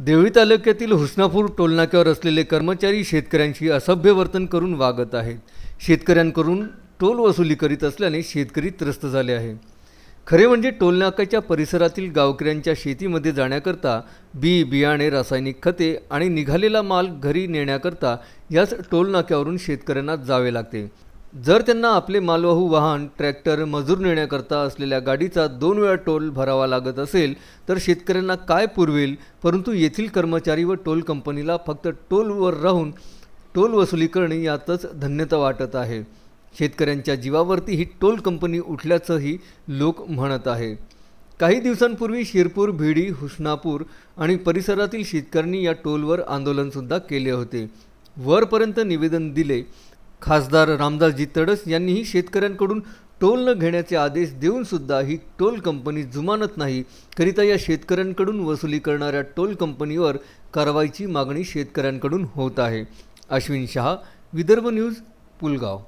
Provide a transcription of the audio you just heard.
देवळी तालुक्यातील हुसनापूर टोलनाक्यावर असलेले कर्मचारी शेतकऱ्यांशी असभ्य वर्तन करून वागत आहेत। शेतकऱ्यांकडून टोल वसुली करीत असल्याने शेतकरी त्रस्त झाले आहे। खरे म्हणजे टोलनाक्याच्या परिसरातील गावकऱ्यांच्या शेतीमध्ये जाण्याकरता बियाणे, रासायनिक खते आणि निघालेला माल घरी नेण्याकरता याच टोलनाक्यावरून शेतकऱ्यांना जावे लागते। जर त्यांना आपले मालवाहू वाहन, ट्रॅक्टर, मजूर नेण्याकरता असलेल्या गाडीचा 2 वेळा टोल भरावा लागत असेल तर शेतकऱ्यांना काय पुरवेल। परंतु येथील कर्मचारी व टोल कंपनीला फक्त टोलवर राहून टोल वसुली करणे यातच धन्यता वाटत आहे। शेतकऱ्यांच्या जीवावरती ही टोल कंपनी उठल्याचंही लोक म्हणत आहे। काही दिवसांपूर्वी शिरपूर, भिडी, हुसनापूर आणि परिसरातील शेतकऱ्यांनी या टोलवर आंदोलनसुद्धा केले होते। वरपर्यंत निवेदन दिले। खासदार रामदासजी तडस यांनीही शेतकऱ्यांकडून टोल न घेण्याचे आदेश देऊन सुद्धा ही टोल कंपनी जुमानत नाही, करिता या शेतकऱ्यांकडून वसुली करणाऱ्या टोल कंपनीवर कारवाईची मागणी शेतकऱ्यांकडून होत आहे। अश्विन शहा, विदर्भ न्यूज, पुलगाव।